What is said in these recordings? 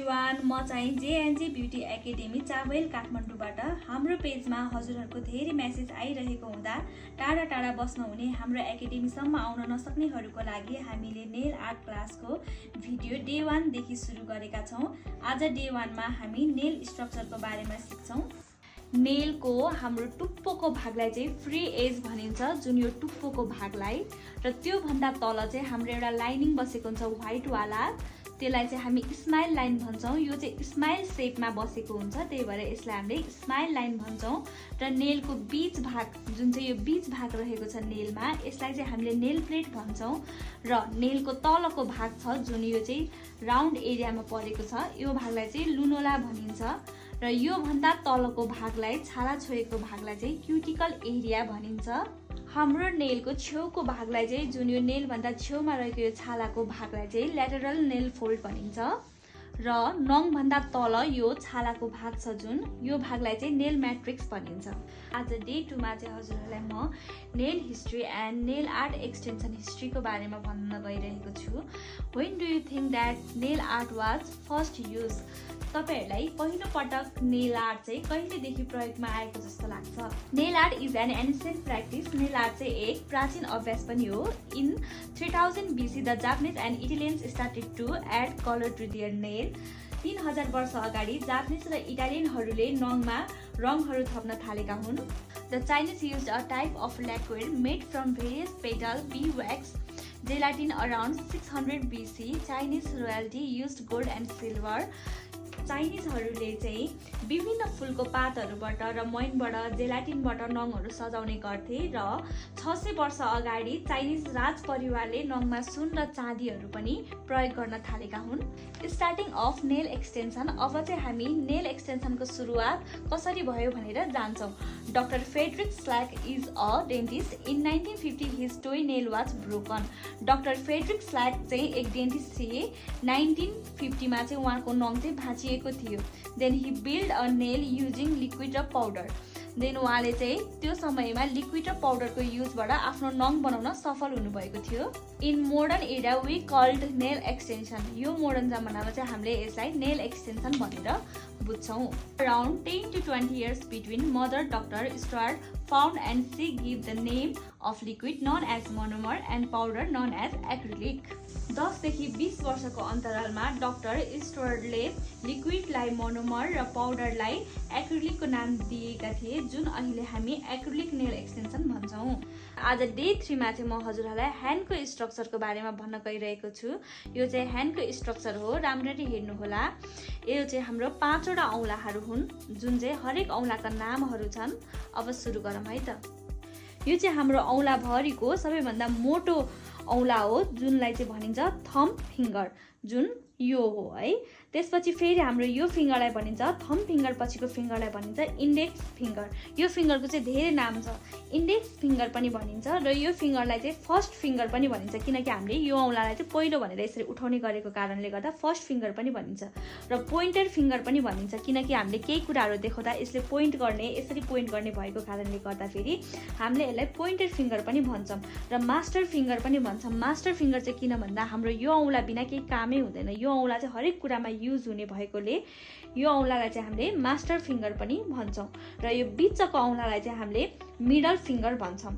Everyone, म चाहिँ JNG beauty academy Chabahil काठमाडौँबाट। हाम्रो पेजमा हजुरहरूको धेरै मेसेज आइरहेको हुँदा टाढा टाढा बस्नुहुने हाम्रो एकाडेमीसम्म आउन नसक्नेहरूको लागि हामीले नेल आर्ट क्लासको भिडियो डे 1 देखि सुरु गरेका छौँ। आज डे 1 मा हामी नेल स्ट्रक्चरको बारेमा सिक्छौँ। नेलको हाम्रो टुप्पोको भागलाई चाहिँ फ्री एज भनिन्छ, जुन यो टुप्पोको भागलाई, र त्यो भन्दा तल चाहिँ हाम्रो एउटा लाइनिङ बसेको हुन्छ व्हाइट वाला, त्यसलाई चाहिँ हामी स्माइल लाइन भन्छौँ। यो चाहिँ स्माइल शेपमा बसेको हुन्छ, त्यही भएर यसलाई हामीले स्माइल लाइन भन्छौँ। र नेलको बीच भाग, जुन चाहिँ यो बीच भाग रहेको छ नेलमा, यसलाई चाहिँ हामीले नेल प्लेट भन्छौँ। र नेलको तलको भाग छ जुन यो चाहिँ राउन्ड एरियामा परेको छ, यो भागलाई चाहिँ लुनोला भनिन्छ। र यो भन्दा तलको भागलाई, छाला छोएको भागलाई चाहिँ क्युटिकल एरिया भनिन्छ। हाम्रो नेलको छेउको भागलाई चाहिँ, जुन यो नेल भन्दा छेउमा रहेको यो छालाको भागलाई चाहिँ ल्याटरल नेल फोल्ड भनिन्छ। र नङ भन्दा तल यो छालाको भाग छ जुन, यो भागलाई चाहिँ नेल म्याट्रिक्स भनिन्छ। आज डे 2 मा चाहिँ हजुरहरूलाई म nail history and nail art extension हिस्ट्रीको बारेमा भन्न गइरहेको छु। When do you think that nail art was first use? तपाईहरुलाई पहिलो पटक नेल आर्ट चाहिँ कहिलेदेखि प्रयोगमा आएको जस्तो लाग्छ? Nail art is an ancient practice. Nail art चाहिँ एक प्राचीन अभ्यास पनि हो। In 3000 BC the Japanese and Italians started to add colour to their nail. 3000 वर्ष अगाडि जापानिज र इटालियनहरूले नङमा रङहरू थप्न थालेका हुन्। The Chinese used a type of lacquer made from various petal beeswax gelatin around 600 BC. Chinese royalty used gold and silver. चाइनिजहरूले चाहिँ विभिन्न फुलको पातहरूबाट र मैनबाट जेलाटिनबाट नङहरू सजाउने गर्थे। र 600 वर्ष अगाडि चाइनिज राज परिवारले नङमा सुन र चाँदीहरू पनि प्रयोग गर्न थालेका हुन्। Starting of nail extension. अब चाहिँ हामी नेल एक्सटेन्सनको सुरुवात कसरी भयो भनेर जान्छौँ। Doctor Frederick Slack is a dentist. In 1950 his toy nail was broken. Doctor Frederick Slack चाहिँ एक डेन्टिस्ट थिए। 1950 मा चाहिँ उहाँको नङ चाहिँ भाँचिएको थियो। Then he build a nail using liquid र पाउडर। देन उहाँले चाहिँ त्यो समयमा लिक्विड र पाउडरको युजबाट आफ्नो नङ बनाउन सफल हुनुभएको थियो। In modern era we called nail extension. यो मोडर्न जमानामा चाहिँ हामीले यसलाई नेल एक्सटेन्सन भनेर बुझ्छौँ। Around 10 to 20 years between mother doctor Stuart found and she gave the name of liquid known as monomer and powder known as acrylic. 10 देखि 20 वर्षको अन्तरालमा डाक्टर स्टुअर्टले लिक्विडलाई मोनोमर र पाउडरलाई एक्रिलिकको नाम दिएका थिए, जुन अहिले हामी एक्रिलिक नेल एक्सटेन्सन भन्छौँ। आज डे 3 मा चाहिँ म हजुरहरूलाई ह्यान्डको स्ट्रक्चरको बारेमा भन्न गइरहेको छु। यो चाहिँ ह्यान्डको स्ट्रक्चर हो, राम्ररी हेर्नुहोला। यो चाहिँ हाम्रो 5 वटा औँलाहरू हुन्, जुन चाहिँ हरेक औँलाका नामहरू छन्। अब सुरु गरौँ है त। यो चाहिँ हाम्रो औँलाभरिको सबैभन्दा मोटो औँला हो, जुनलाई चाहिँ भनिन्छ थम्ब फिङ्गर, जुन यो हो है। त्यसपछि फेरि हाम्रो यो फिङ्गरलाई भनिन्छ, थम्ब फिङ्गर पछिको फिङ्गरलाई भनिन्छ इन्डेक्स फिङ्गर। यो फिङ्गरको चाहिँ धेरै नाम छ। इन्डेक्स फिङ्गर पनि भनिन्छ र यो फिङ्गरलाई चाहिँ फर्स्ट फिङ्गर पनि भनिन्छ, किनकि हामीले यो औँलालाई चाहिँ पहिलो भनेर यसरी उठाउने गरेको कारणले गर्दा फर्स्ट फिङ्गर पनि भनिन्छ। र पोइन्टर फिङ्गर पनि भनिन्छ, किनकि हामीले केही कुराहरू देखाउँदा यसले पोइन्ट गर्ने, यसरी पोइन्ट गर्ने भएको कारणले गर्दा फेरि हामीले यसलाई पोइन्टर फिङ्गर पनि भन्छौँ। र मास्टर फिङ्गर पनि भन्छौँ। मास्टर फिङ्गर चाहिँ किन भन्दा हाम्रो यो औँला बिना केही कामै हुँदैन। यो औँला चाहिँ हरेक कुरामा युज हुने भएकोले यो औँलालाई चाहिँ हामीले मास्टर फिङ्गर पनि भन्छौँ। र यो बिचको औँलालाई चाहिँ हामीले मिडल फिङ्गर भन्छौँ।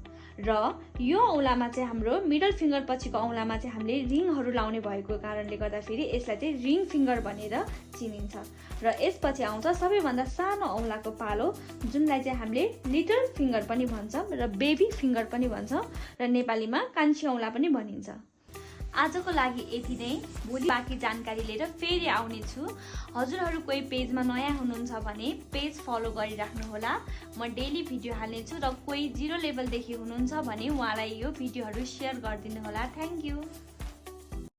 र यो औँलामा चाहिँ हाम्रो मिडल फिङ्गर पछिको औँलामा चाहिँ हामीले रिङहरू लाउने भएको कारणले गर्दा फेरि यसलाई चाहिँ रिङ फिङ्गर भनेर चिनिन्छ। र यसपछि आउँछ सबैभन्दा सानो औँलाको पालो, जुनलाई चाहिँ हामीले लिटल फिङ्गर पनि भन्छौँ र बेबी फिङ्गर पनि भन्छौँ, र नेपालीमा कान्छी औँला पनि भनिन्छ। आजको लागि यति नै। भोलि बाँकी जानकारी लिएर फेरि आउने छु। हजुरहरू कोही पेजमा नयाँ हुनुहुन्छ भने पेज फलो गरिराख्नुहोला। म डेली भिडियो हाल्नेछु, र कोही 0 लेभलदेखि हुनुहुन्छ भने उहाँलाई यो भिडियोहरू सेयर गरिदिनु होला। Thank you.